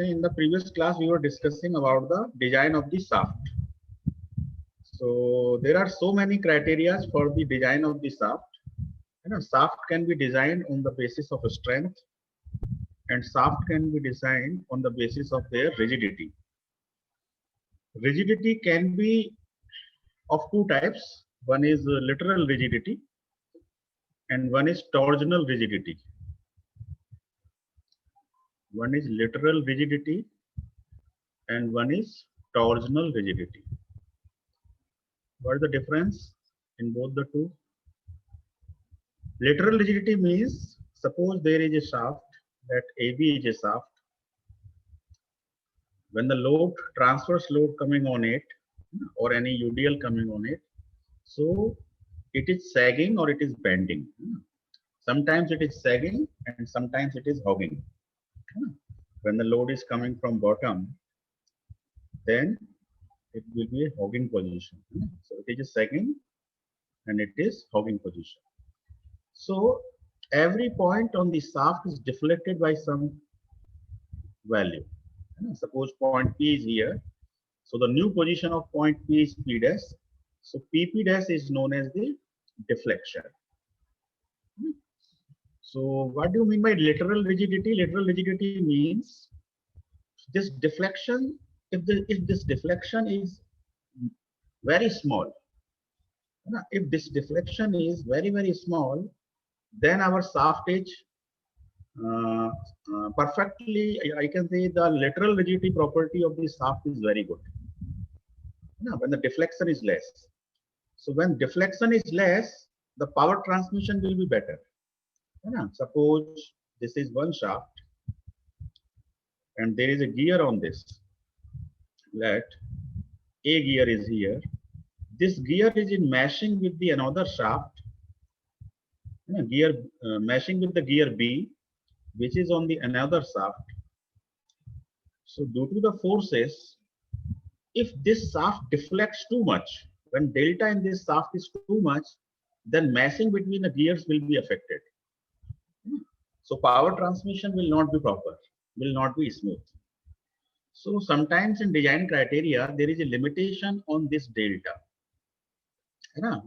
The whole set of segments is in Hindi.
in the previous class, we were discussing about the design of the shaft. So there are so many criteria for the design of the shaft. Shaft can be designed on the basis of strength, and shaft can be designed on the basis of their rigidity. Rigidity can be of two types. One is lateral rigidity, and one is torsional rigidity. One is lateral rigidity, and one is torsional rigidity. What is the difference in both the two? Lateral rigidity means, suppose there is a shaft, that AB is a shaft. When the load, transverse load coming on it, or any UDL coming on it, so it is sagging or it is bending. Sometimes it is sagging and sometimes it is hogging. When the load is coming from bottom, then it will be a hogging position. So it is sagging and it is hogging position. So every point on the shaft is deflected by some value. Suppose point P is here. So the new position of point P is P dash. So PP dash is known as the deflection. So what do you mean by lateral rigidity? Lateral rigidity means this deflection, if this deflection is very small, if this deflection is very small, then our shaft is perfectly, I can say the lateral rigidity property of the shaft is very good. When the deflection is less. So when deflection is less, the power transmission will be better. Suppose this is one shaft and there is a gear on this. Let A gear is here. This gear is in meshing with the another shaft. Gear meshing with the gear B, which is on the another shaft. So due to the forces, if this shaft deflects too much, when delta in this shaft is too much, then meshing between the gears will be affected. So power transmission will not be proper, will not be smooth. So sometimes in design criteria, there is a limitation on this delta.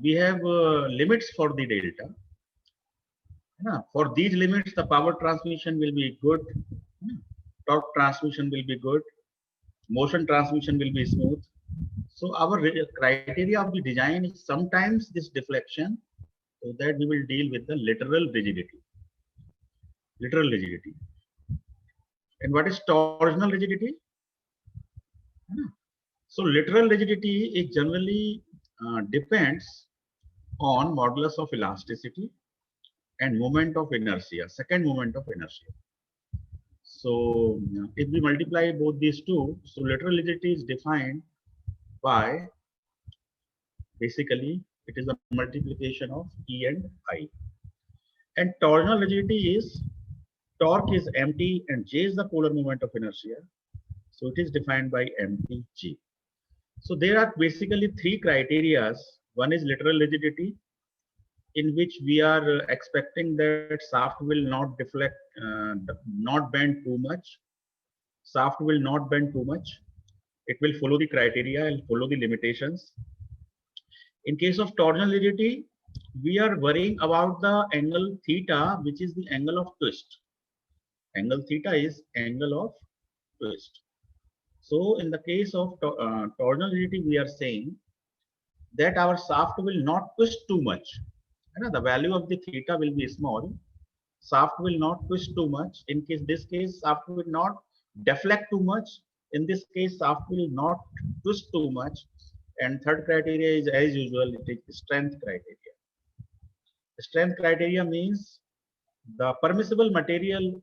We have limits for the delta. For these limits, the power transmission will be good, torque transmission will be good, motion transmission will be smooth. So our criteria of the design is sometimes this deflection, so that we will deal with the lateral rigidity. Lateral rigidity. And what is torsional rigidity? So lateral rigidity is generally depends on modulus of elasticity and moment of inertia, second moment of inertia. So if we multiply both these two, so lateral rigidity is defined by, basically it is a multiplication of E and I. And torsional rigidity is, torque is mt and J is the polar moment of inertia. So it is defined by mtg. So there are basically three criteria. One is lateral rigidity, in which we are expecting that shaft will not deflect, not bend too much. Shaft will not bend too much. It will follow the criteria and follow the limitations. In case of torsional rigidity, we are worrying about the angle theta, which is the angle of twist. Angle theta is angle of twist. So in the case of torsional rigidity, we are saying that our shaft will not twist too much. The value of the theta will be small. Shaft will not twist too much. In this case, shaft will not deflect too much. In this case, shaft will not twist too much. And third criteria is, as usual, it is strength criteria. Strength criteria means the permissible material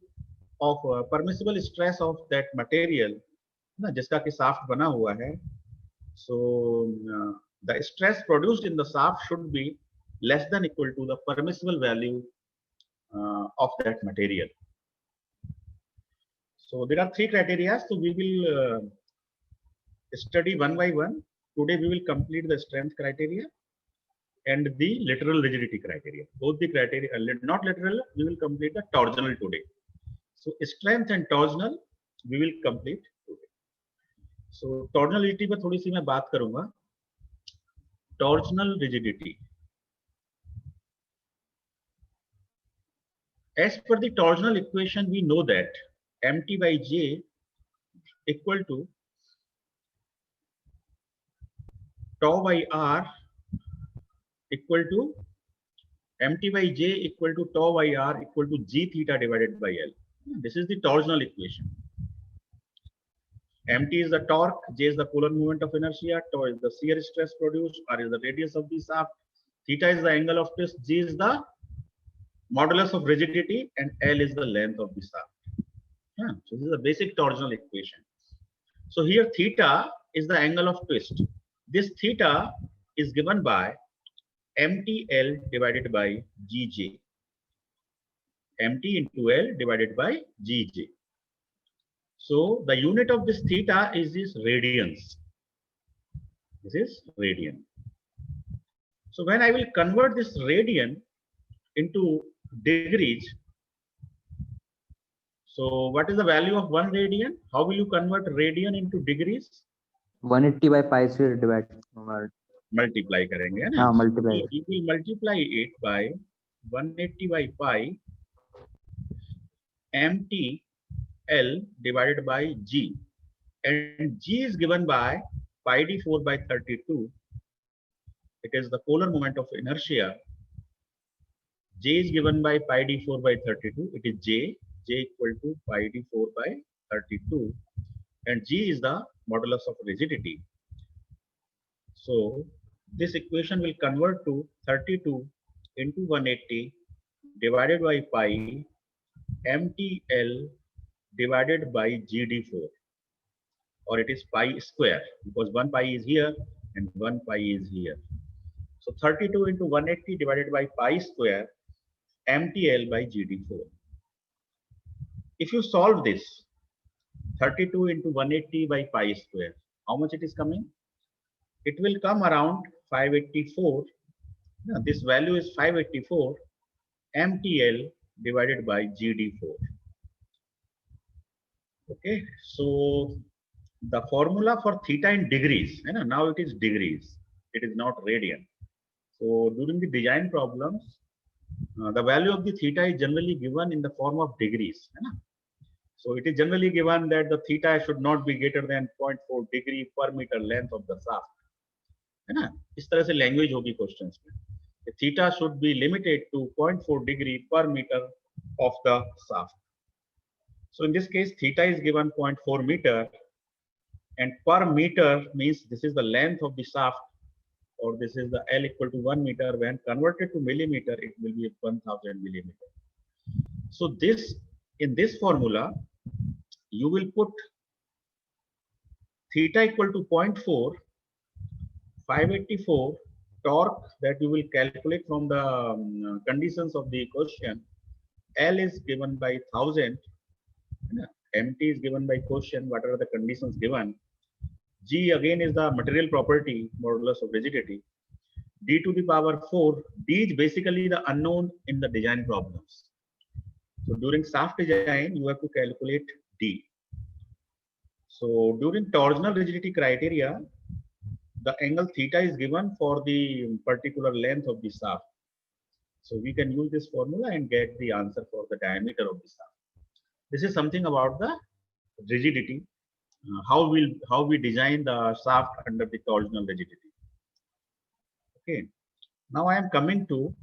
of permissible stress of that material, जिसका कि shaft बना हुआ है. So the stress produced in the shaft should be less than equal to the permissible value of that material. So there are three criteria. So we will study one by one. Today we will complete the strength criteria and the lateral rigidity criteria. Both the criteria, not lateral, we will complete the torsional today. So strength and torsional, we will complete today. So torsional rigidity पर थोड़ी सी मैं बात करूंगा. Torsional rigidity. As per the torsional equation, we know that mt by j equal to tau by r equal to mt by j equal to tau by r equal to g theta divided by L. This is the torsional equation. Mt is the torque, j is the polar moment of inertia, tau is the shear stress produced, r is the radius of the shaft, theta is the angle of twist, g is the modulus of rigidity, and L is the length of the shaft. Yeah, so this is a basic torsional equation. So here theta is the angle of twist. This theta is given by MTL divided by GJ. MT into L divided by GJ. So the unit of this theta is this radians. This is radian. So when I will convert this radian into degrees, so what is the value of 1 radian? How will you convert radian into degrees? 180 by pi square divided. Multiply करेंगे है ना? हाँ, multiply. So you will multiply it by 180 by pi MTL divided by G, and G is given by pi d4 by 32. It is the polar moment of inertia. J is given by pi d4 by 32. It is J equal to pi d4 by 32, and G is the modulus of rigidity. So this equation will convert to 32 into 180 divided by pi MTL divided by GD4, or it is pi square, because 1 pi is here and 1 pi is here. So 32 into 180 divided by pi square MTL by GD4. If you solve this 32 into 180 by pi square, how much it is coming? It will come around 584. Now, this value is 584 MTL divided by GD4. Okay, so the formula for theta in degrees, you know, now it is degrees, it is not radian. So during the design problems, the value of the theta is generally given in the form of degrees. You know? So it is generally given that the theta should not be greater than 0.4 degree per meter length of the shaft. है ना? इस तरह से लैंग्वेज होगी क्वेश्चंस में. Theta should be limited to 0.4 degree per meter of the shaft. So in this case, theta is given 0.4 meter, and per meter means this is the length of the shaft, or this is the L equal to 1 meter. When converted to millimeter, it will be 1000 millimeter. So this, in this formula, you will put theta equal to 0.4, 584 torque that you will calculate from the conditions of the question. L is given by 1000, MT is given by question, what are the conditions given. G again is the material property, modulus of rigidity. D to the power 4, D is basically the unknown in the design problems. So during shaft design, you have to calculate D. So during torsional rigidity criteria, the angle theta is given for the particular length of the shaft. So we can use this formula and get the answer for the diameter of the shaft. This is something about the rigidity, how we design the shaft under the torsional rigidity. Okay. Now I am coming to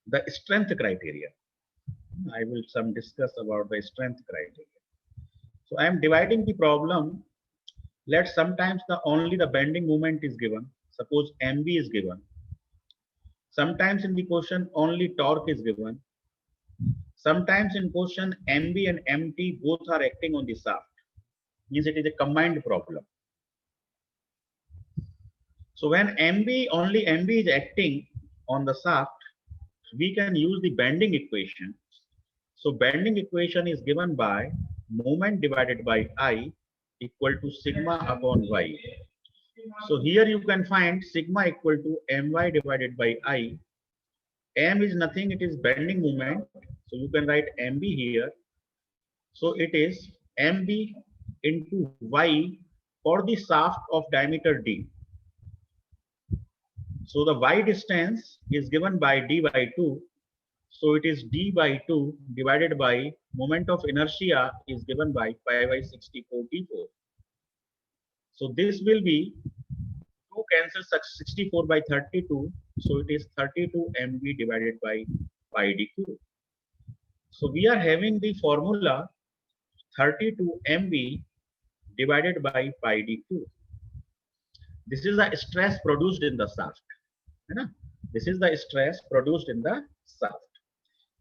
the strength criteria. I will discuss about the strength criteria. So I am dividing the problem. Let sometimes only the bending moment is given. Suppose MB is given. Sometimes in the question only torque is given. Sometimes in question MB and MT both are acting on the shaft. Means it is a combined problem. So when only MB is acting on the shaft, we can use the bending equation. So bending equation is given by moment divided by I equal to sigma upon y. So here you can find sigma equal to my divided by I. M is nothing, it is bending moment. So you can write MB here. So it is mb into y for the shaft of diameter d. So the y distance is given by d by 2. So it is d by 2 divided by moment of inertia is given by pi by 64 d4. So this will be 2 cancels 64 by 32. So it is 32 mb divided by pi d cube. So we are having the formula 32 mb divided by pi d cube. This is the stress produced in the shaft. This is the stress produced in the shaft.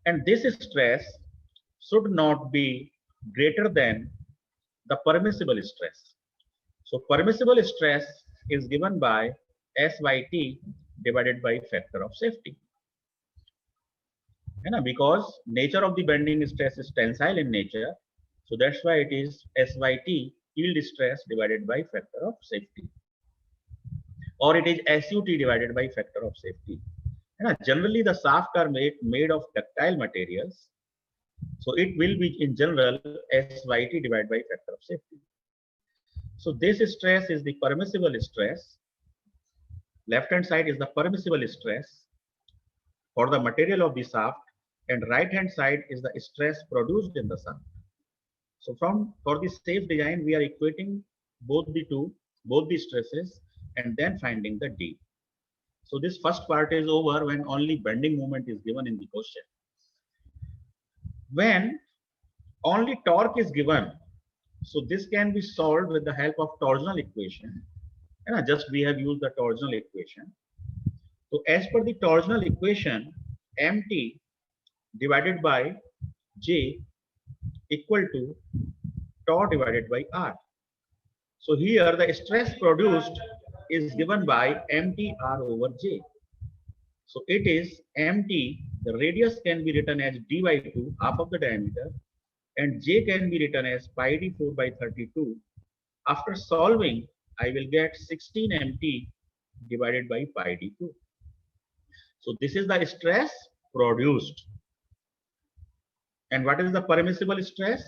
And this stress should not be greater than the permissible stress. So permissible stress is given by S by T divided by factor of safety. Because nature of the bending stress is tensile in nature. So that's why it is S by T yield stress divided by factor of safety. Or it is SUT divided by factor of safety. Generally the shaft are made of ductile materials. So it will be in general SYT divided by factor of safety. So this stress is the permissible stress. Left hand side is the permissible stress for the material of the shaft, and right hand side is the stress produced in the shaft. So for the safe design, we are equating both the stresses, and then finding the D. So this first part is over when only bending moment is given in the question. When only torque is given, so this can be solved with the help of torsional equation. Just we have used the torsional equation. So as per the torsional equation, mt divided by J equal to tau divided by R. So here the stress produced is given by mtr over J. So it is mt, the radius can be written as d by 2, half of the diameter, and J can be written as pi d4 by 32. After solving, I will get 16 mt divided by pi d2. So this is the stress produced. And what is the permissible stress?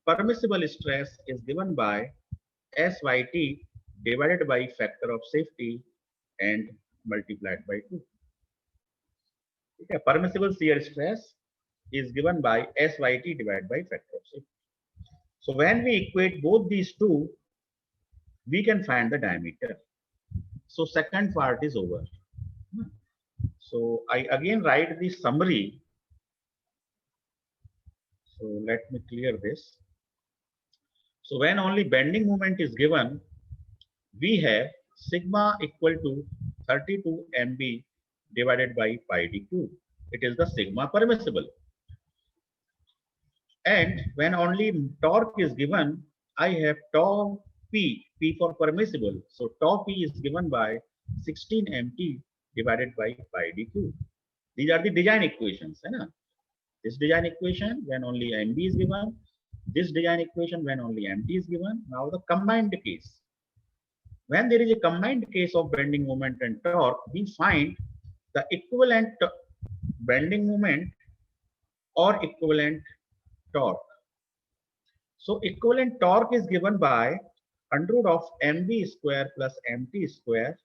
Permissible stress is given by SYT divided by factor of safety and multiplied by 2. Okay, permissible shear stress is given by SYT divided by factor of safety. So when we equate both these two, we can find the diameter. So second part is over. So I again write the summary. So let me clear this. So when only bending moment is given, we have sigma equal to 32 mb divided by pi d cube. It is the sigma permissible. And when only torque is given, I have tau p, p for permissible. So tau p is given by 16 mt divided by pi d cube. These are the design equations. This design equation when only mb is given. This design equation when only mt is given. Now the combined case. When there is a combined case of bending moment and torque, we find the equivalent bending moment or equivalent torque. So equivalent torque is given by under root of mv square plus mt square,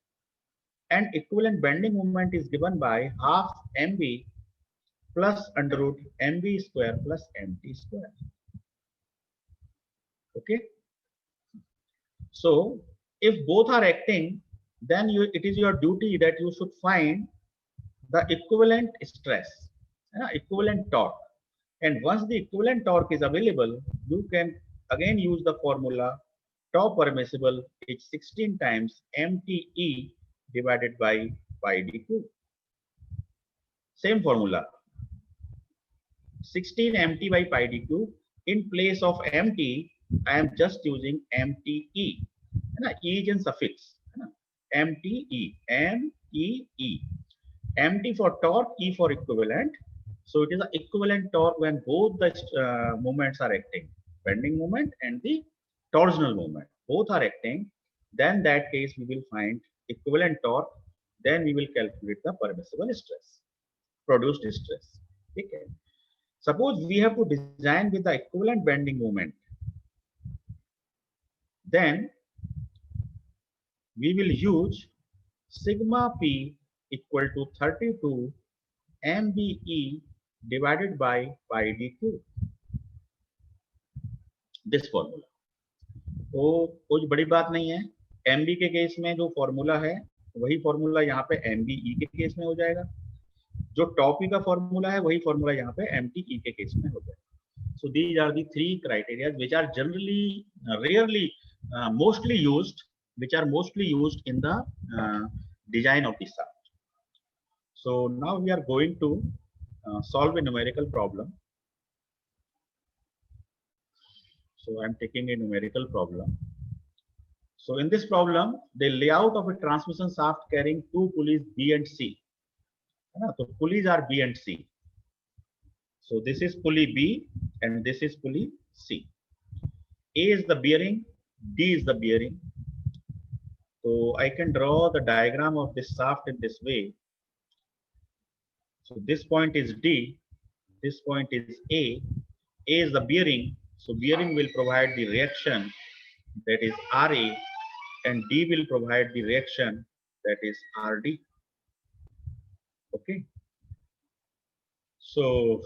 and equivalent bending moment is given by half mv plus under root mv square plus mt square. Okay. So if both are acting, then it is your duty that you should find the equivalent stress, equivalent torque. And once the equivalent torque is available, you can again use the formula tau permissible is 16 times mte divided by pi d cube. Same formula, 16 mt by pi d cube. In place of mt, I am just using mte. E is in suffix. MTE, M-E-E. MT for torque, E for equivalent. So it is the equivalent torque when both the moments are acting, bending moment and the torsional moment. Both are acting. Then that case we will find equivalent torque. Then we will calculate the permissible stress, produced stress. Okay. Suppose we have to design with the equivalent bending moment, then we will use sigma P equal to 32 MBE divided by pi dq. This formula. तो कुछ बड़ी बात नहीं है, MB के केस में जो फॉर्मूला है वही फॉर्मूला यहाँ पे MBE के केस में हो जाएगा, जो टॉप ई का फॉर्मूला है वही फॉर्मूला यहाँ पे MTE के केस में हो जाएगा. So these are the three criteria which are generally, rarely, mostly used, which are mostly used in the design of the shaft. So now we are going to solve a numerical problem. So I'm taking a numerical problem. So in this problem, the layout of a transmission shaft carrying two pulleys B and C. So pulleys are B and C. So this is pulley B and this is pulley C. A is the bearing, D is the bearing. So I can draw the diagram of this shaft in this way. So this point is D, this point is A is the bearing. So bearing will provide the reaction, that is RA, and D will provide the reaction, that is RD. Okay. So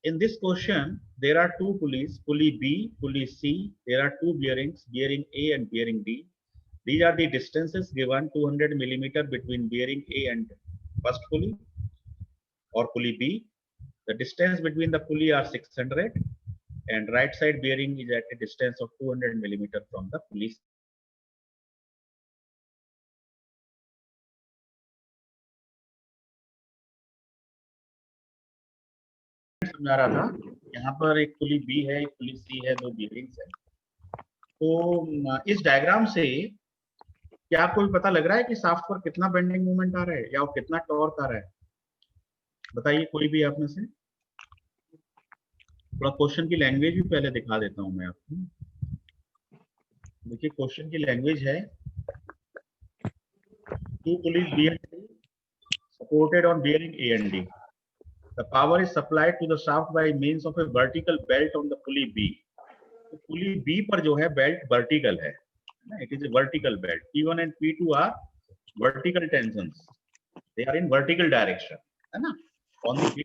in this question, there are two pulleys, pulley B, pulley C. There are two bearings, bearing A and bearing D. These are the distances given, 200 millimeter between bearing A and first pulley or pulley B. The distance between the pulley are 600, and right side bearing is at a distance of 200 millimeter from the pulley. समझा रहा था, यहाँ पर एक पुली बी है, एक पुली सी है, दो बीयरिंग्स है. तो इस डायग्राम से क्या आपको भी पता लग रहा है कि शाफ्ट पर कितना बेंडिंग मोमेंट आ रहा है या कितना टॉर्क आ रहा है? बताइए कोई भी आप में से. थोड़ा क्वेश्चन की लैंग्वेज भी पहले दिखा देता हूं मैं आपको. देखिए क्वेश्चन की लैंग्वेज है, two pulleys B and C supported on bearing A and D. The power is supplied to the shaft by means of a vertical belt on the pulley B. तो pulley B पर जो है belt vertical है. It is a vertical belt. P1 and P2 are vertical tensions. They are in vertical direction, है ना? On the B,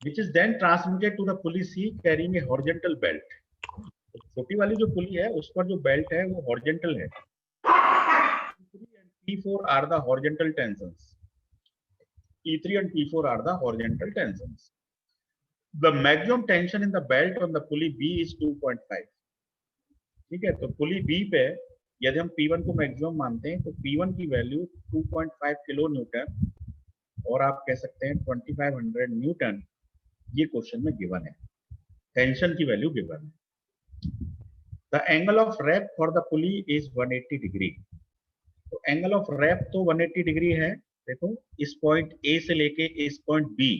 which is then transmitted to the pulley C carrying a horizontal belt. छोटी वाली जो पुली है उस पर जो बेल्ट है वो horizontal है. P3 and P4 are the horizontal tensions. P3 and P4 are the horizontal tensions. The maximum tension in the belt on the pulley B is 2.5. ठीक है, तो पुली B पे यदि हम P1 को मैक्सिमम मानते हैं तो P1 की वैल्यू 2.5 किलो न्यूटन और आप कह सकते हैं 2500 न्यूटन, ये क्वेश्चन में गिवन है. टेंशन की वैल्यू गिवन है. The angle of wrap for the pulley is 180 degree. तो एंगल ऑफ रैप तो 180 डिग्री है. देखो इस पॉइंट A से लेके इस पॉइंट B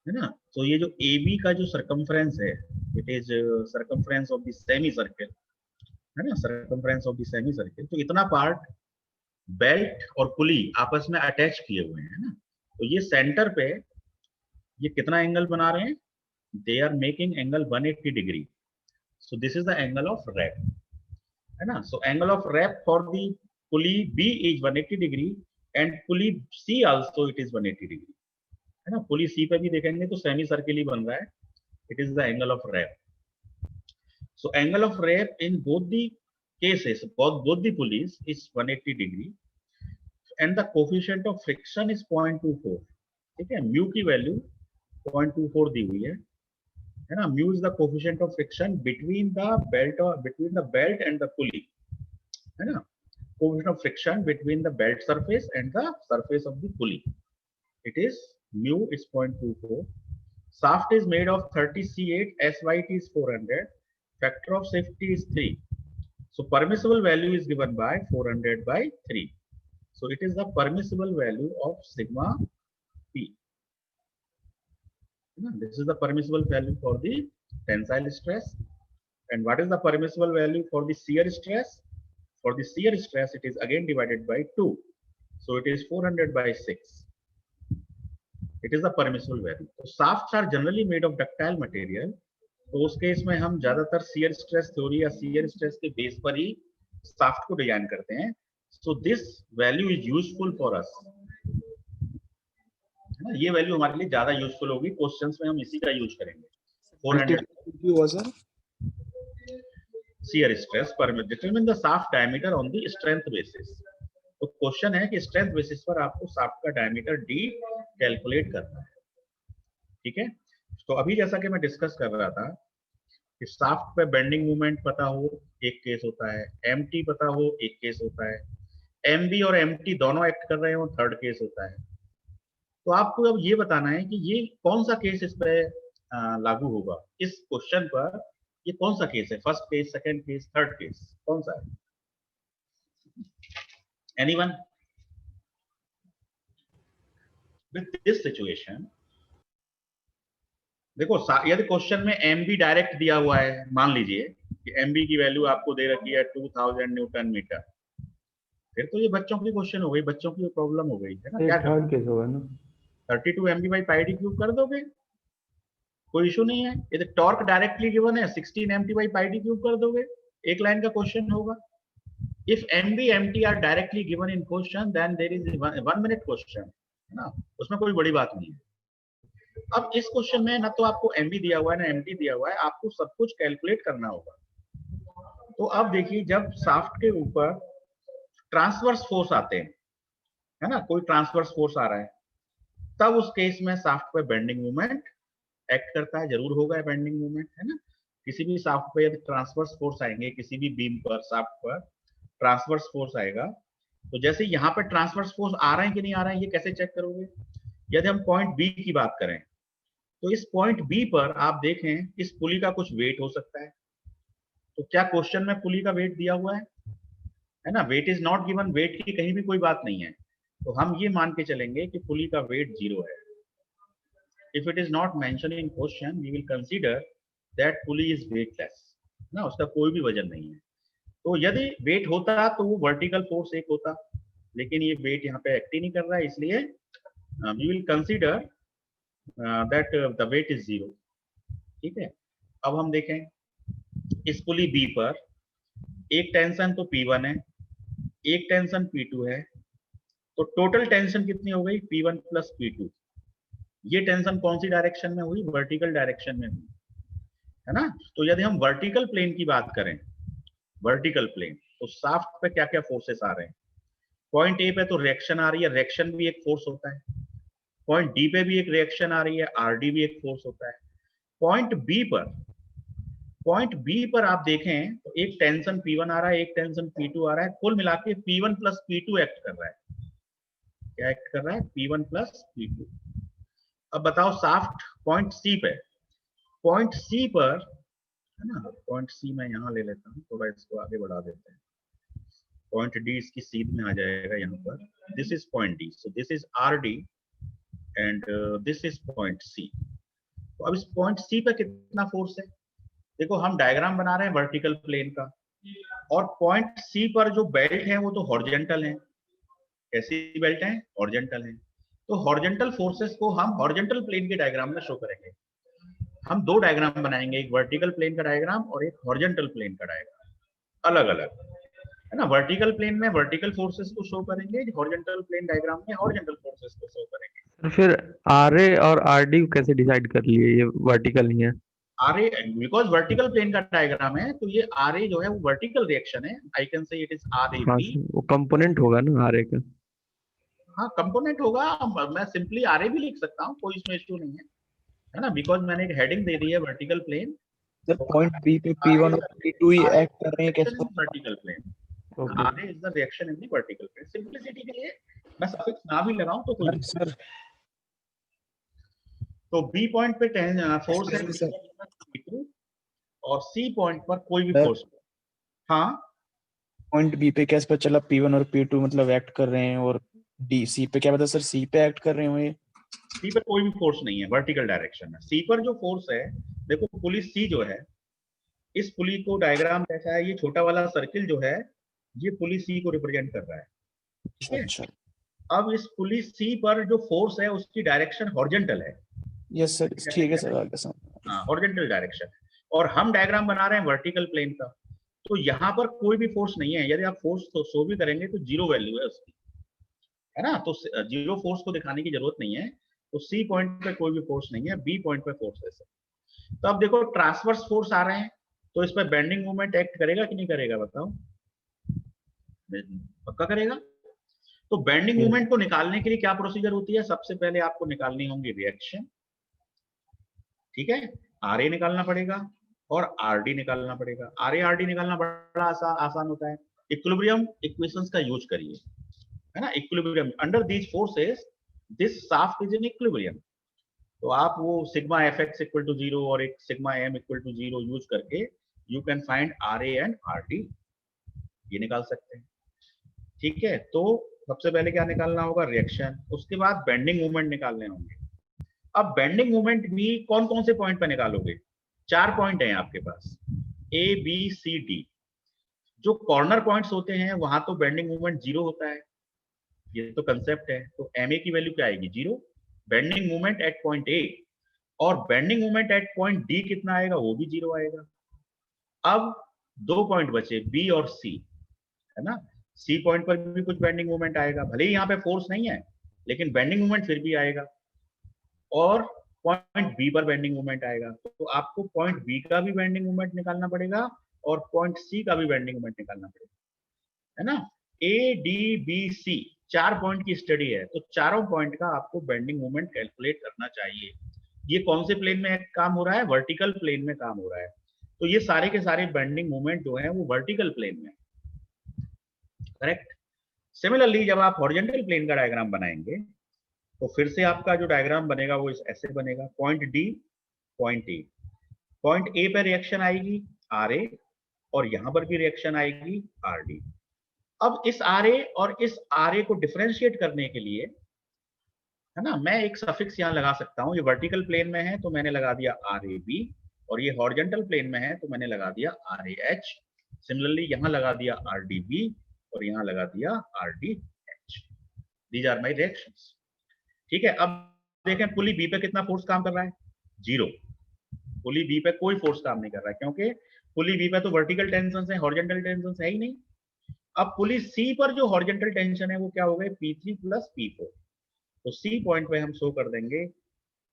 है ना. तो ये जो AB का जो सर्कमफ्रेंस है, it is circumference of the semi circle, है ना, circumference of the semi circle. तो इतना पार्ट बेल्ट और पुली आपस में अटैच किए हुए हैं ना. तो ये सेंटर पे ये कितना एंगल बना रहे हैं? They are making angle 180 degree. So this is the angle of wrap, है ना. So angle of wrap for the pulley B is 180 degree and pulley C also it is 180 degree, है ना. पुली C पे भी देखेंगे तो सेमी सर्किल ही बन रहा है. It is the angle of wrap. So angle of wrap in both the cases, both the pulleys is 180 degree and the coefficient of friction is 0.24. ठीक है, म्यू की वैल्यू 0.24 दी हुई है ना. Mu is the coefficient of friction between the belt and the पुली, है ना. Coefficient of friction between the belt surface and the surface of the pulley, it is mu is 0.24. Shaft is made of 30C8, SYT is 400, factor of safety is 3. So permissible value is given by 400 by 3. So it is the permissible value of sigma P. This is the permissible value for the tensile stress. And what is the permissible value for the shear stress? For the shear stress, it is again divided by 2. So it is 400 by 6. It is the permissible value. तो shafts are generally made of ductile material, तो उस केस में हम ज्यादातर शियर स्ट्रेस थ्योरी या शियर स्ट्रेस के बेस पर ही शाफ्ट को डिजाइन करते हैं। So this value is useful for us, ये वैल्यू हमारे लिए ज्यादा यूजफुल होगी, क्वेश्चंस में हम इसी का यूज करेंगे। 400 shear stress per determine the shaft diameter on the strength basis। तो क्वेश्चन है कि स्ट्रेंथ बेसिस पर आपको शाफ्ट का डायमीटर डी कैलकुलेट करना है, ठीक है। तो अभी जैसा कि मैं डिस्कस कर रहा था कि शाफ्ट पे बेंडिंग मोमेंट पता हो एक केस होता है, एमटी पता हो एक केस होता है, एमबी और एमटी दोनों एक्ट कर रहे हो थर्ड केस होता है। तो आपको अब ये बताना है कि ये कौन सा केस इस पे लागू होगा, इस क्वेश्चन पर ये कौन सा केस है, first case, second case, third case, कौन सा है? एनीवन? विथ दिस सिचुएशन देखो, यदि क्वेश्चन में एमबी डायरेक्ट दिया हुआ है, मान लीजिए कि एमबी की वैल्यू आपको दे रखी है 2000 न्यूटन मीटर, फिर तो ये बच्चों की क्वेश्चन हो गई, बच्चों की प्रॉब्लम हो गई है ना। क्या थर्ड केस होगा ना, 32 MB by pi D cube कर दोगे, कोई इशू नहीं है। यदि टॉर्क डायरेक्टली गिवन है 16 mt by pi D cube कर दोगे, एक लाइन का क्वेश्चन होगा। If MB MT are directly given in question then there is 1 minute question, है ना, उसमें कोई बड़ी बात नहीं है। अब इस क्वेश्चन में ना तो आपको MB दिया हुआ है ना MT दिया हुआ है, आपको सब कुछ कैलकुलेट करना होगा। तो अब देखिए, जब शाफ्ट के ऊपर ट्रांसवर्स फोर्स आते हैं, है ना, कोई ट्रांसवर्स फोर्स आ रहा है, तब उस केस में शाफ्ट पे बेंडिंग मोमेंट एक्ट करता है, जरूर होगा बेंडिंग मोमेंट, है ना। किसी भी शाफ्ट पे यदि ट्रांसवर्स फोर्स आएंगे, किसी भी बीम पर शाफ्ट पर ट्रांसवर्स फोर्स आएगा, तो जैसे यहाँ पर ट्रांसवर्स फोर्स आ रहे हैं कि नहीं आ रहे हैं, ये कैसे चेक करोगे? यदि हम पॉइंट बी की बात करें, तो इस पॉइंट बी पर आप देखें इस पुली का कुछ वेट हो सकता है। तो क्या क्वेश्चन में पुली का वेट दिया हुआ है ना? Weight is not given, weight की कहीं भी कोई बात नहीं है, तो हम ये मान के चलेंगे कि पुली का वेट 0 है। If it is not mentioned in question, we will consider that pulley is weightless, ना, उसका कोई भी वजन नहीं है। तो यदि वेट होता तो वो वर्टिकल फोर्स एक होता, लेकिन ये वेट यहाँ पे एक्ट ही नहीं कर रहा है, इसलिए we will consider that the weight is 0, ठीक है। अब हम देखें इस पुली बी पर एक टेंशन तो P1 है, एक टेंशन P2 है, तो टोटल टेंशन कितनी हो गई? P1 plus P2। ये टेंशन कौन सी डायरेक्शन में हुई? वर्टिकल डायरेक्शन में हुई, है ना। तो यदि हम वर्टिकल प्लेन की बात करें, वर्टिकल प्लेन, तो शाफ्ट पे क्या क्या फोर्सेस आ रहे हैं? पॉइंट ए पे तो रिएक्शन आ रही है, रिएक्शन भी एक फोर्स होता है। पॉइंट डी पे भी एक रिएक्शन आ रही है, आरडी भी एक फोर्स होता है। पॉइंट बी पर आप देखें तो एक टेंशन P1 आ रहा है, एक टेंशन P2 आ रहा है, कुल मिला के P1 प्लस P2 एक्ट कर रहा है। क्या एक्ट कर रहा है? P1 plus P2। अब बताओ शाफ्ट पॉइंट सी पे, पॉइंट सी पर, है ना, पॉइंट सी मैं यहाँ ले लेता हूँ, थोड़ा इसको आगे बढ़ा देते हैं। पॉइंट डी इसकी सीध में आ जाएगा यहाँ पर, this is point D, so this is R D and this is point C. तो अब इस पॉइंट सी पे कितना फोर्स है? देखो, हम डायग्राम बना रहे हैं वर्टिकल प्लेन का, और पॉइंट सी पर जो बेल्ट है वो तो हॉरिजॉन्टल है। कैसी बेल्ट है? हॉरिजॉन्टल है। तो हॉरिजॉन्टल फोर्सेस को हम हॉरिजॉन्टल प्लेन के डायग्राम में शो करेंगे। हम दो डायग्राम बनाएंगे, एक वर्टिकल प्लेन का डायग्राम और एक हॉरिजॉन्टल प्लेन का डायग्राम, अलग अलग, है ना। वर्टिकल प्लेन में वर्टिकल फोर्सेस को शो करेंगे, हॉरिजॉन्टल प्लेन डायग्राम में हॉरिजॉन्टल फोर्सेस को शो करेंगे। तो फिर आर ए और आर डी कैसे डिसाइड कर लिए ये वर्टिकल नहीं है? R A, because vertical plane का डायग्राम है, तो ये आर ए जो है वो वर्टिकल रिएक्शन है। I can say it is R A हाँ, बी। वो कंपोनेंट होगा ना आर ए का। हाँ, कंपोनेंट होगा। मैं सिंपली आर ए भी लिख सकता हूँ, कोई इसमें इश्यू नहीं है ना, बिकॉज मैंने एक हेडिंग दे दी है vertical plane. Sir point B पे P1 और P2 ही एक्ट कर रहे हैं कैसे? Vertical plane, okay, R A is the reaction in the vertical plane. Simplicity के लिए मैं सफिक्स ना भी लगाऊं तो कोई, सर तो बी पॉइंट पे फोर्स है सर, P2 और सी पॉइंट पर कोई भी सर, फोर्स। हाँ, पॉइंट बी पे कैसे पता चला P1 और P2 मतलब एक्ट कर रहे हैं, और डी सी पे क्या पता सर सी पे एक्ट कर रहे हो ये? सी पर कोई भी फोर्स नहीं है वर्टिकल डायरेक्शन में। सी पर जो फोर्स है, देखो पुली सी जो है, इस पुली को डायग्राम कैसा है, ये छोटा वाला सर्किल जो है ये पुली सी को रिप्रेजेंट कर रहा है, ठीक है। अच्छा, अब इस पुली सी पर जो फोर्स है उसकी डायरेक्शन हॉरिजॉन्टल है, यस सर, ठीक है सर, आगे समझ। हॉरिजॉन्टल डायरेक्शन, और हम डायग्राम बना रहे हैं वर्टिकल प्लेन का, तो यहाँ पर कोई भी फोर्स नहीं है। यदि आप फोर्स तो शो भी करेंगे तो जीरो वैल्यू है उसकी, है ना, तो जीरो फोर्स को दिखाने की जरूरत नहीं है। तो सी पॉइंट पे कोई भी फोर्स नहीं है, बी पॉइंट पे फोर्स है सर। तो अब देखो ट्रांसवर्स फोर्स आ रहे हैं, तो इस पर बेंडिंग मोमेंट एक्ट करेगा कि नहीं करेगा बताओ? पक्का करेगा। तो बेंडिंग Yes. मोमेंट को निकालने के लिए क्या प्रोसीजर होती है? सबसे पहले आपको निकालनी होंगी रिएक्शन, ठीक है, आर ए निकालना पड़ेगा और आर डी निकालना पड़ेगा। आर ए आर डी निकालना बड़ा आसान होता है। इक्विलिब्रियम इक्वेशंस का यूज करिए, है ना। Equilibrium under these forces this shaft is in equilibrium. तो आप वो sigma F x equal to 0 और एक sigma M equal to 0 use करके you can find R A and R D, ये निकाल सकते हैं, ठीक है। तो सबसे पहले क्या निकालना होगा? रिएक्शन, उसके बाद बेंडिंग मोमेंट निकालने होंगे। अब बेंडिंग मोमेंट भी कौन कौन से पॉइंट पर निकालोगे? 4 पॉइंट हैं आपके पास, ए बी सी डी। जो कॉर्नर पॉइंट्स होते हैं वहां तो बेंडिंग मोमेंट 0 होता है, ये तो कंसेप्ट है। तो एम ए की वैल्यू क्या आएगी? 0। Bending moment at point A, और bending moment at point D कितना आएगा? वो भी 0 आएगा। अब 2 पॉइंट बचे, बी और सी, है ना। सी पॉइंट पर भी कुछ बेंडिंग मोमेंट आएगा, भले ही यहाँ पे फोर्स नहीं है लेकिन बेंडिंग मोमेंट फिर भी आएगा। और पॉइंट बी पर बेंडिंग मोमेंट आएगा, तो आपको पॉइंट बी का भी बेंडिंग मोमेंट निकालना पड़ेगा और पॉइंट सी का भी बेंडिंग मोमेंट निकालना पड़ेगा, है ना। A D B C 4 point की स्टडी है, तो चारों पॉइंट का आपको बेंडिंग मोमेंट कैलकुलेट करना चाहिए। ये कौन से प्लेन में काम हो रहा है? वर्टिकल प्लेन में काम हो रहा है। तो ये सारे के सारे बेंडिंग मोमेंट जो है वो वर्टिकल प्लेन में, करेक्ट। सिमिलरली जब आप हॉरिजॉन्टल प्लेन का डायग्राम बनाएंगे तो फिर से आपका जो डायग्राम बनेगा वो इस ऐसे बनेगा। Point D, point A, point A पर रिएक्शन आएगी आर ए, और यहां पर भी रिएक्शन आएगी आर डी। अब इस आर ए और इस आर ए को डिफरेंशिएट करने के लिए, है ना, मैं एक सफिक्स यहां लगा सकता हूं। ये वर्टिकल प्लेन में है तो मैंने लगा दिया आर ए बी, और ये हॉरिजॉन्टल प्लेन में है तो मैंने लगा दिया आर ए एच। सिमिलरली यहां लगा दिया आर डी बी और यहां लगा दिया R D H. These are my reactions, ठीक है। अब देखें पुली बी पे कितना फोर्स काम कर रहा है? 0। पुली बी पे कोई फोर्स काम नहीं कर रहा है, क्योंकि पुली बी पे तो वर्टिकल टेंशन है, हॉरिजॉन्टल टेंशन है ही नहीं। अब पुली सी पर जो हॉरिजॉन्टल टेंशन है वो क्या हो गए? P3 plus P4। तो सी पॉइंट पे हम शो कर देंगे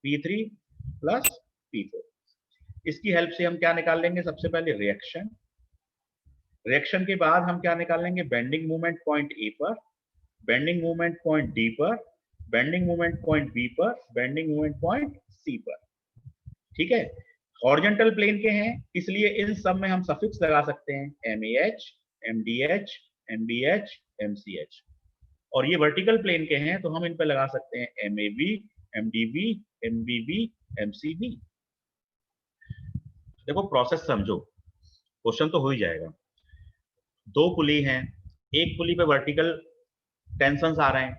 P3 प्लस P4। इसकी हेल्प से हम क्या निकाल लेंगे? सबसे पहले रिएक्शन, रिएक्शन के बाद हम क्या निकाल लेंगे? बेंडिंग मोमेंट पॉइंट ए पर, बेंडिंग मोमेंट पॉइंट डी पर, बेंडिंग मोमेंट पॉइंट बी पर, बेंडिंग मोमेंट पॉइंट सी पर, ठीक है। हॉरिजॉन्टल प्लेन के हैं इसलिए इन सब में हम सफिक्स लगा सकते हैं, M A H, M D H, M B H, M C H. और ये वर्टिकल प्लेन के हैं तो हम इन पे लगा सकते हैं M A B, M D B, M B B, M C B. देखो प्रोसेस समझो, क्वेश्चन तो हो ही जाएगा। 2 पुली हैं, एक पुली पे वर्टिकल टेंशंस आ रहे हैं,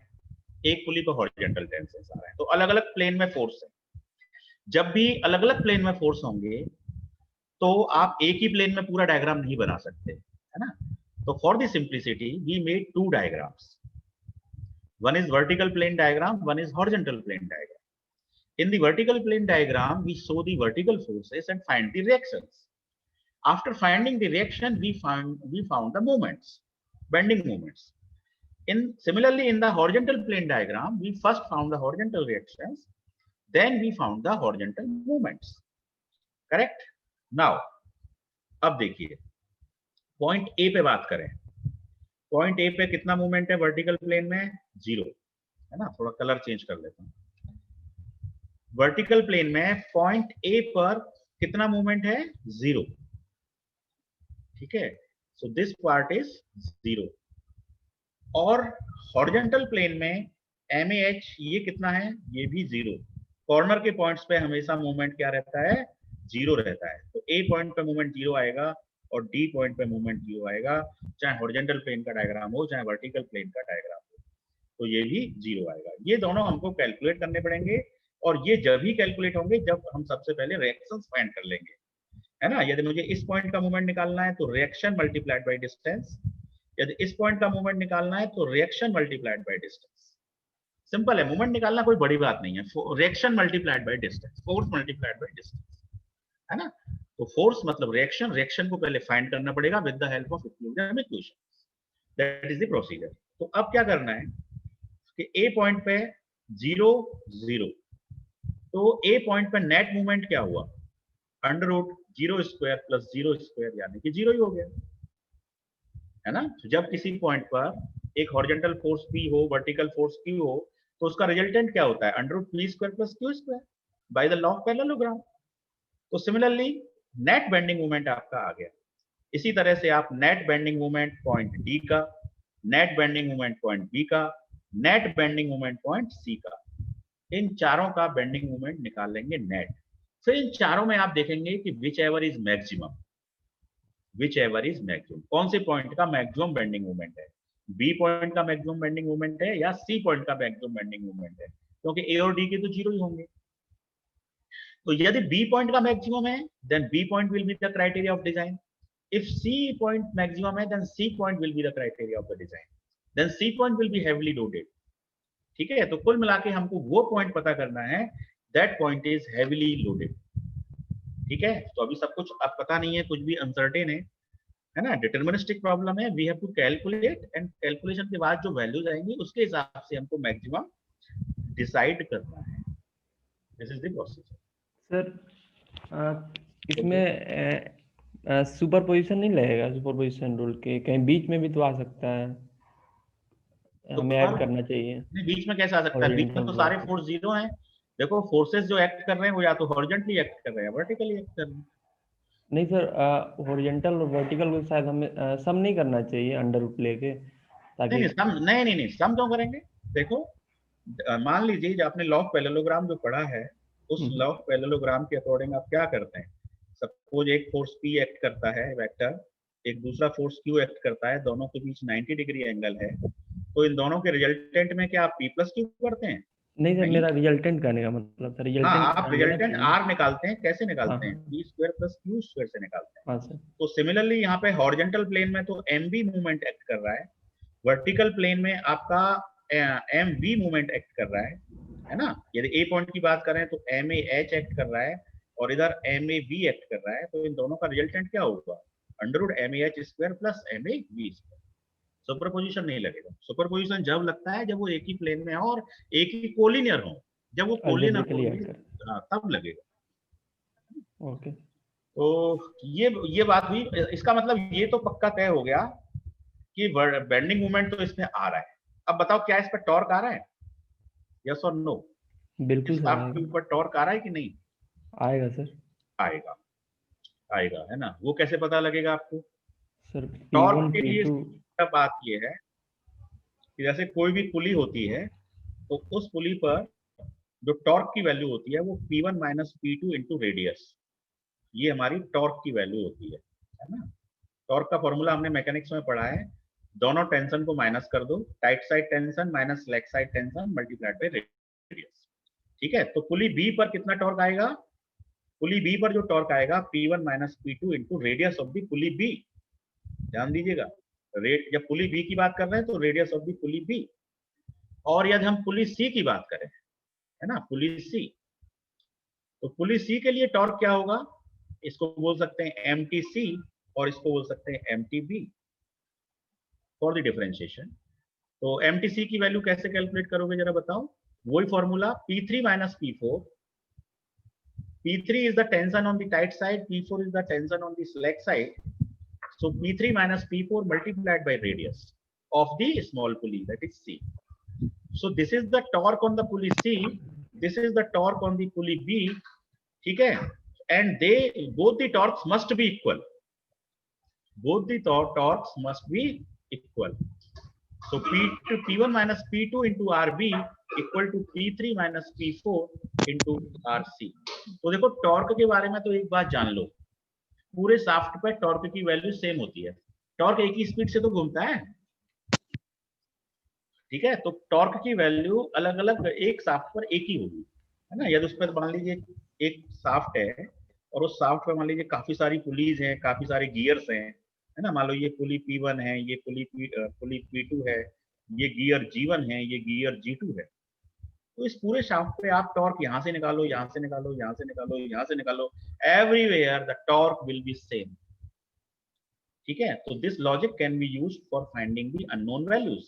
एक पुली पे हॉरिजॉन्टल टेंशंस आ रहे हैं, तो अलग अलग प्लेन में फोर्स है। जब भी अलग अलग प्लेन में फोर्स होंगे तो आप एक ही प्लेन में पूरा डायग्राम नहीं बना सकते, है ना। तो for the simplicity we made 2 diagrams, one is vertical plane diagram, one is horizontal plane diagram. In the vertical plane diagram we show the vertical forces and find the reactions. After finding the reaction we found the moments, bending moments. Similarly in the horizontal plane diagram we first found the horizontal reactions, then we found the horizontal moments, correct. Now अब देखिए पॉइंट ए पे बात करें। पॉइंट ए पे कितना मूवमेंट है वर्टिकल प्लेन में? 0, है ना। थोड़ा कलर चेंज कर लेता हूं। वर्टिकल प्लेन में पॉइंट ए पर कितना मूवमेंट है? 0, ठीक है। So this part is 0। और हॉरिजॉन्टल प्लेन में एम ए एच ये कितना है? ये भी 0। कॉर्नर के पॉइंट्स पे हमेशा मूवमेंट क्या रहता है? 0 रहता है। तो ए पॉइंट पे मूवमेंट 0 आएगा और डी पॉइंट पे मूवमेंट 0 आएगा, चाहे हॉरिजॉन्टल प्लेन का डायग्राम हो चाहे वर्टिकल प्लेन का डायग्राम हो, तो ये भी 0 आएगा। ये दोनों हमको कैलकुलेट करने पड़ेंगे, और ये जब ही कैलकुलेट होंगे जब हम सबसे पहले रिएक्शंस फाइंड कर लेंगे, है ना। यदि मुझे इस पॉइंट का मूवमेंट निकालना है तो रिएक्शन मल्टीप्लाइड बाय डिस्टेंस, यदि इस पॉइंट का मूवमेंट निकालना है तो reaction multiplied by distance, simple है, मोमेंट निकालना कोई बड़ी बात नहीं है, reaction multiplied by distance, force multiplied by distance, है ना। तो फोर्स मतलब रिएक्शन, रिएक्शन को पहले फाइंड करना पड़ेगा with the help of equilibrium equation, that is the procedure. तो अब क्या करना है कि ए पॉइंट पे 0 0, तो ए पॉइंट पे नेट मूवमेंट क्या हुआ, under root 0 square plus 0 square यानी कि 0 ही हो गया, है ना। तो जब किसी पॉइंट पर एक हॉरिजॉन्टल फोर्स P हो, वर्टिकल फोर्स Q हो, तो उसका रिजल्टेंट क्या होता है, under root P square plus Q square by the law of parallelogram. तो सिमिलरली नेट बेंडिंग मोमेंट आपका आ गया। इसी तरह से आप net bending moment point D का, net bending moment point B का, net bending moment point C का, इन चारों का बेंडिंग मोमेंट निकाल लेंगे नेट। फिर इन चारों में आप देखेंगे कि which ever is maximum, which ever is maximum, कौन से पॉइंट का मैक्सिमम बेंडिंग मोमेंट है, बी पॉइंट का मैक्सिमम बेंडिंग मोमेंट है या सी पॉइंट का मैक्सिमम बेंडिंग मोमेंट है, क्योंकि ए और डी के तो 0 ही होंगे। तो यदि बी पॉइंट का मैक्सिमम है then B point will be the criteria of design, if C point maximum है then C point will be the criteria of the design, then C point will be heavily loaded. ठीक है, तो कुल मिला के हमको वो पॉइंट पता करना है that point is heavily loaded. ठीक है, तो अभी सब कुछ अब पता नहीं है, कुछ भी अनसर्टेन है ना, डिटरमिनिस्टिक प्रॉब्लम है, we have to calculate and calculation के बाद जो वैल्यूज आएंगी उसके हिसाब से हमको मैक्सिमम डिसाइड करना है। This is the process. Sir इसमें सुपरपोजिशन नहीं लगेगा, सुपरपोजिशन रूल के कहीं बीच में भी तो आ सकता है, हमें ऐड करना चाहिए। बीच में कैसे आ सकता है, बीच में तो सारे फोर्स 0 हैं। देखो फोर्सेस जो एक्ट कर रहे हैं वो या तो हॉरिजॉन्टली एक्ट कर रहे हैं, वर्टिकली एक्ट कर रहे हैं। नहीं सर, हॉरिजॉन्टल और वर्टिकल को शायद हमें सम नहीं करना चाहिए अंडर रूट लेके, ताकि नहीं सम क्यों करेंगे। देखो मान लीजिए जो आपने लॉ ऑफ पैरेललोग्राम जो पढ़ा है, उस लॉ ऑफ पैरेललोग्राम के अकॉर्डिंग आप क्या करते हैं, सपोज एक फोर्स P एक्ट करता है वेक्टर, एक दूसरा फोर्स Q एक्ट करता है, दोनों के बीच 90 डिग्री एंगल है, तो इन दोनों के रिजल्टेंट में क्या आप P प्लस Q करते हैं? नहीं सर, मेरा रिजल्टेंट करने का मतलब सर, रिजल्टेंट आप रिजल्टेंट R निकालते हैं, कैसे निकालते हैं, P square plus Q square से निकालते हैं। हाँ सर। तो सिमिलरली यहाँ पे हॉरिजॉन्टल प्लेन में तो MB मूवमेंट एक्ट कर रहा है, वर्टिकल प्लेन में आपका MV मूवमेंट एक्ट कर रहा है ना। यदि A पॉइंट की बात करें तो MAH एक्ट कर रहा है और इधर MAV एक्ट कर रहा है, तो इन दोनों का रिजल्टेंट क्या होगा, under root MAH square plus MAV square. Superposition नहीं लगेगा, सुपरपोजिशन जब लगता है जब वो एक ही प्लेन में हो और एक ही कोलिनियर हो, जब वो कोलिनियर हो तब लगेगा। ओके, तो ये बात हुई, इसका मतलब ये तो पक्का तय हो गया कि बेंडिंग मोमेंट तो इसमें आ रहा है। अब बताओ क्या इस पर टॉर्क आ रहा है, यस और नो? बिल्कुल सर, आपके ऊपर टॉर्क आ रहा है कि नहीं? आएगा सर, आएगा, आएगा, है ना। वो कैसे पता लगेगा आपको सर? टॉर्क के लिए बात ये है कि जैसे कोई भी पुली होती है तो उस पुली पर जो टॉर्क की वैल्यू होती है वो P1 minus P2 into radius, ये हमारी टॉर्क की वैल्यू होती है ना। टॉर्क का फॉर्मूला हमने मैकेनिक्स में पढ़ा है, दोनों टेंशन को माइनस कर दो, tight side tension minus leg side tension multiplied by radius. ठीक है, तो पुली बी पर कितना टॉर्क आएगा, पुली बी पर जो टॉर्क आएगा P1 minus P2 into radius of the pulley B. ध्यान दीजिएगा, जब पुली बी की बात कर रहे हैं तो radius of the pulley B. और यदि हम पुली सी की बात करें, है ना, पुली सी, तो पुली सी के लिए टॉर्क क्या होगा, इसको बोल सकते हैं MTC और इसको बोल सकते हैं MTB फॉर द डिफरेंशिएशन। तो MTC की वैल्यू कैसे कैलकुलेट करोगे जरा बताओ, वही formula P3 minus P4, P3 is the tension on the tight side, P4 is the tension on the slack side, so P3 minus P4 multiplied by radius of the small pulley, that is C. So this is the torque on the pulley C, this is the torque on the pulley B, ठीक है, and they both the torques must be equal, both the torques must be equal. So P1 minus P2 into RB equal to P3 minus P4 into RC. तो देखो टॉर्क के बारे में तो एक बात जान लो, पूरे शाफ्ट पे टॉर्क की वैल्यू सेम होती है, टॉर्क एक ही स्पीड से तो घूमता है, ठीक है। तो टॉर्क की वैल्यू अलग अलग एक शाफ्ट पर एक ही होगी, है ना। यदि उस पर मान लीजिए एक शाफ्ट है और उस शाफ्ट पर मान लीजिए काफी सारी पुलीज हैं, काफी सारे गियर्स हैं, है ना। मान लो ये पुली P1 है, ये पुली P2 है, ये गियर G1 है, ये गियर G2 है, तो इस पूरे शाफ्ट पे आप टॉर्क यहाँ से निकालो, यहाँ से निकालो, यहाँ से निकालो, यहाँ से निकालो, everywhere the torque will be same. ठीक है, तो this logic can be used for finding the unknown values.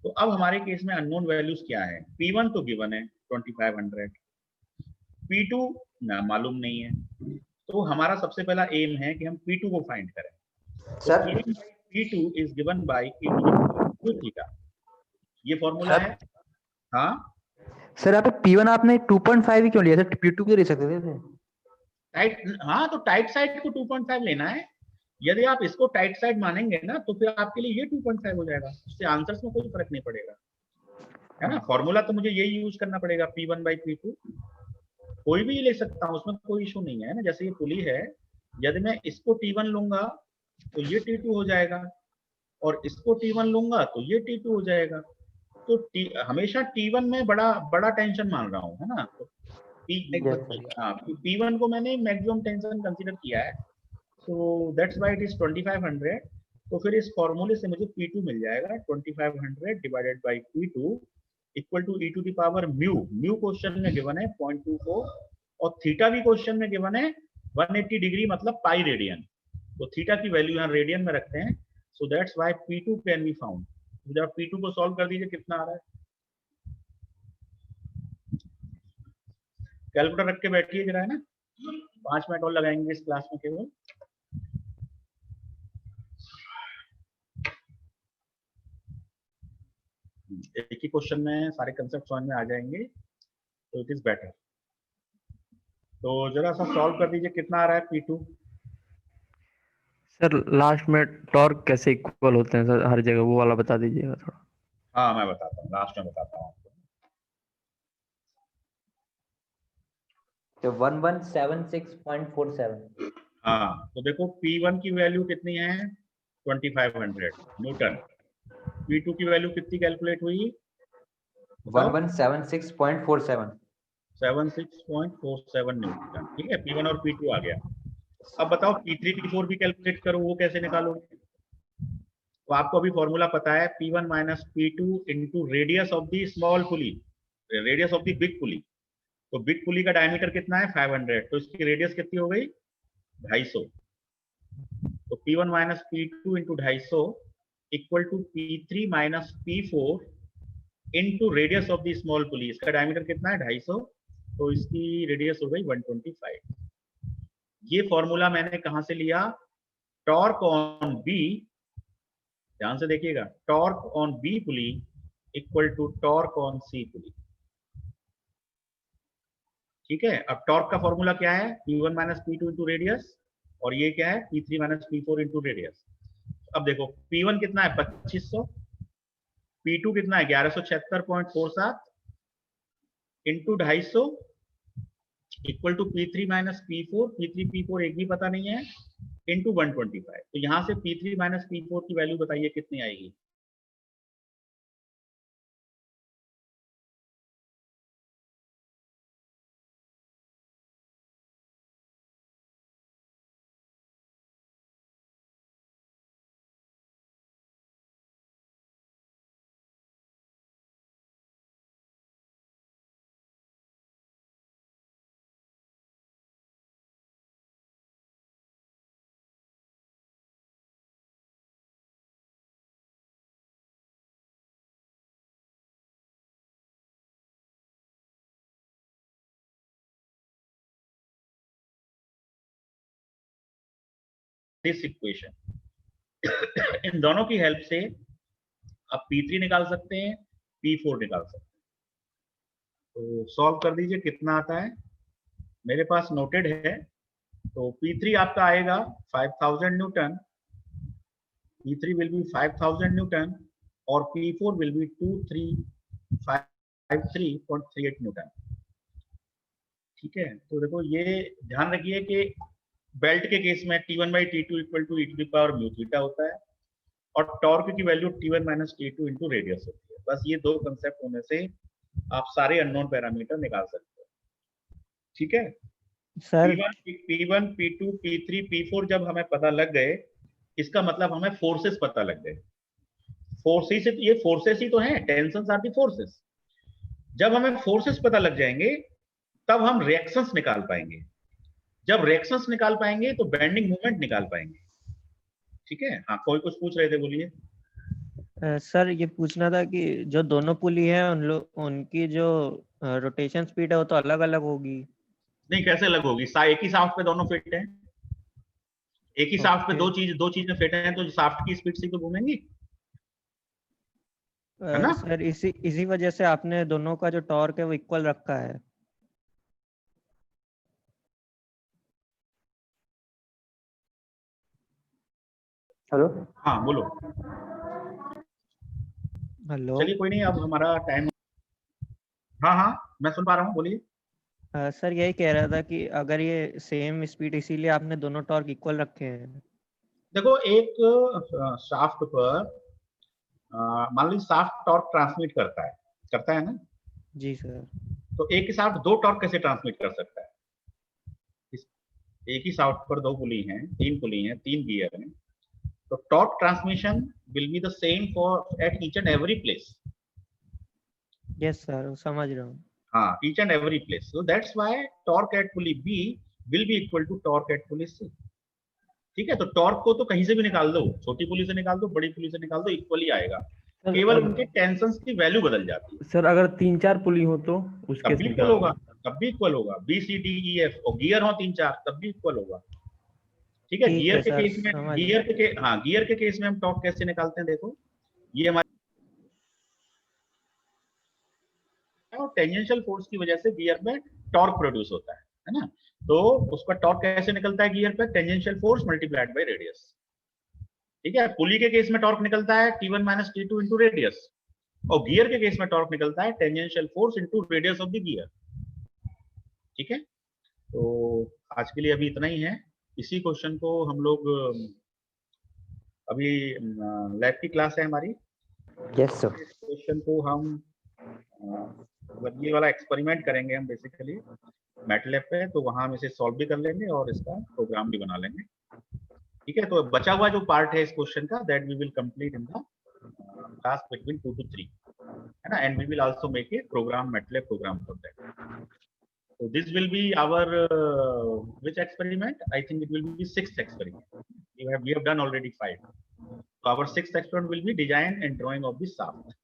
तो अब हमारे केस में अननोन वैल्यूज क्या है? P1 तो गिवन है 2500, P2 ना मालूम नहीं है। तो हमारा सबसे पहला एम है कि हम P2 को फाइंड करें। Sir P2 is given by e to the power 2 theta, ये फॉर्मूला है। हाँ सर यहाँ पे P1 आपने 2.5 ही क्यों लिया सर? P2 क्यों ले सकते थे? टाइट, हाँ तो टाइट साइड को 2.5 लेना है। यदि आप इसको टाइट साइड मानेंगे ना तो फिर आपके लिए ये 2.5 हो जाएगा, उससे आंसर्स में कोई फर्क नहीं पड़ेगा, है ना। फॉर्मूला तो मुझे यही यूज करना पड़ेगा, P1 by P2, कोई भी ले सकता हूँ, उसमें कोई इशू नहीं है ना। जैसे ये पुली है, यदि मैं इसको T1 लूंगा तो ये T2 हो जाएगा, और इसको T1 लूंगा तो ये T2 हो जाएगा। तो हमेशा T1 में बड़ा टेंशन मान रहा हूँ, है ना। तो P1 को मैंने मैक्सिमम टेंशन कंसीडर किया है, so that's why it is 2500। तो फिर इस फॉर्मूले से मुझे P2 मिल जाएगा 2500 divided by P2 equal to e to the power mu. Mu question में गिवन है 0.24 और थीटा भी क्वेश्चन में गिवन है 180 डिग्री मतलब पाई रेडियन। तो थीटा की वैल्यू यहाँ रेडियन में रखते हैं, so that's why P2 can be found. जब P2 को सॉल्व कर दीजिए, कितना आ रहा है? कैलकुलेटर रख के बैठिए जरा, है ना, 5 मिनट और लगाएंगे इस क्लास में केवल। एक ही क्वेश्चन में सारे कंसेप्ट समझ में आ जाएंगे, तो इट इज बेटर। तो जरा सा सॉल्व कर दीजिए, कितना आ रहा है P2? सर लास्ट में टॉर्क कैसे इक्वल होते हैं सर हर जगह, वो वाला बता दीजिएगा थोड़ा। हाँ मैं बताता हूँ, लास्ट में बताता हूँ आपको। तो 1176.47। हाँ तो देखो P1 की वैल्यू कितनी है? 2500 न्यूटन। P2 की वैल्यू कितनी कैलकुलेट हुई? 1176.47। 76.47 न्यूटन। ठीक है, P1 और P2 आ गया। अब बताओ P3 P4 भी कैलकुलेट करो, वो कैसे निकालोगे? तो आपको अभी फॉर्मूला पता है, P1 minus P2 into radius of the small pulley, radius of the big pulley. तो बिग पुली का डायमीटर कितना है? 500, तो इसकी रेडियस कितनी हो गई? 250। तो P1 minus P2 into 250 equal to P3 minus P4 into radius of the small pulley. इसका डायमीटर कितना है? 250, तो इसकी रेडियस हो गई 125। ये फॉर्मूला मैंने कहां से लिया? टॉर्क ऑन बी, ध्यान से देखिएगा, torque on B pulley equal to torque on C pulley. ठीक है, अब टॉर्क का फॉर्मूला क्या है? P1 minus P2 into radius, और ये क्या है? P3 minus P4 into radius. अब देखो P1 कितना है? 2500, P2 कितना है? 1176.47 into 250 equal to P3 minus P4, P3 P4 एक भी पता नहीं है, इंटू 125। तो यहां से P3 माइनस P4 की वैल्यू बताइए कितनी आएगी? दिस इक्वेशन इन दोनों की हेल्प से आप P3 निकाल सकते हैं, P4 निकाल सकते हैं। तो सॉल्व कर दीजिए, कितना आता है? मेरे पास नोटेड है। तो P3 आपका आएगा 5000 Newton, P3 will be 5000 Newton और P4 विल बी 2353.38 न्यूटन। ठीक है, तो देखो ये ध्यान रखिए कि बेल्ट के केस में T1 by T2 equal to e to the power mu theta होता है, और टॉर्क की value T1 minus T2 into radius होती है। बस ये दो कंसेप्ट होने से आप सारे अननोन पैरामीटर निकाल सकते हो। ठीक है, sir P1, P2, P3, P4 जब हमें पता लग गए, इसका मतलब हमें फोर्सेस पता लग गए। फोर्सेस, ये फोर्सेस ही तो हैं, टेंशन आर दी फोर्सेस। जब हमें फोर्सेस पता लग जाएंगे तब हम रिएक्शंस निकाल पाएंगे, जब रिएक्शंस निकाल पाएंगे तो बेंडिंग मोमेंट निकाल पाएंगे। ठीक है, हाँ कोई कुछ पूछ रहे थे, बोलिए। सर ये पूछना था कि जो दोनों पुली हैं उनकी जो रोटेशन स्पीड है वो तो अलग अलग होगी। नहीं, कैसे अलग होगी, एक ही शाफ्ट पे दोनों फिट हैं, एक ही शाफ्ट पे Okay. दो चीजें फिट हैं तो शाफ्ट की स्पीड से तो घूमेंगी, है ना? सर इसी वजह से आपने दोनों का जो टॉर्क है वो इक्वल रखा है। हेलो। हाँ बोलो। हेलो। चलिए कोई नहीं, अब हमारा टाइम। हाँ हाँ मैं सुन पा रहा हूँ, बोलिए। सर यही कह रहा था कि अगर ये सेम स्पीड, इसीलिए आपने दोनों टॉर्क इक्वल रखे हैं। देखो एक शाफ्ट पर मान लीजिए शाफ्ट टॉर्क ट्रांसमिट करता है ना, जी सर। तो एक ही शाफ्ट दो टॉर्क कैसे ट्रांसमिट कर सकता है? एक ही शाफ्ट पर दो पुली हैं, तीन पुली हैं, तीन गियर हैं, तो torque transmission will be the same for at each and every place. Yes sir, समझ रहा हूँ। हाँ, each and every place. So that's why torque at pulley B will be equal to torque at pulley C. ठीक है, तो टॉर्क को तो कहीं से भी निकाल दो, छोटी पुली से निकाल दो, बड़ी पुली से निकाल दो, इक्वली आएगा, सर, केवल उनके टेंशंस की वैल्यू बदल जाती है। सर अगर 3-4 पुली हो तो उस तब केस भी में इक्वल क्या होगा, तब भी इक्वल होगा, B C D E F और गियर हो 3-4 तब भी इक्वल होगा। ठीक है, ठीक गियर है के सर, केस में, समझ गियर के केस में हम टॉर्क कैसे निकालते हैं, देखो ये हमारे और टेंजेंशियल फोर्स की वजह से गियर में टॉर्क प्रोड्यूस होता है ना? तो उसका टॉर्क कैसे निकलता है गियर पे? Tangential force multiplied by radius. ठीक है, पुली के केस में टॉर्क निकलता है T1 minus T2 into radius, और गियर के केस में टॉर्क निकलता है tangential force into radius of the gear. ठीक है, तो आज के लिए अभी इतना ही है। इसी क्वेश्चन को हम लोग अभी लैब की क्लास है हमारी, यस सर। इस क्वेश्चन को हम मतलब ये वाला एक्सपेरिमेंट करेंगे हम बेसिकली मैटलैब पे, तो वहां हम इसे सॉल्व भी कर लेंगे और इसका प्रोग्राम भी बना लेंगे। ठीक है, तो बचा हुआ जो पार्ट है इस क्वेश्चन का, that we will complete in the class between 2 to 3, है ना? And we will also make a program, MATLAB program for that. So this will be our which experiment? I think it will be 6th experiment. We have done already 5. So our 6th experiment will be design and drawing of the shaft.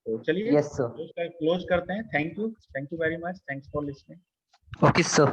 तो चलिए यस सर। क्लोज करते हैं। Thank you very much, thanks for listening. Okay sir.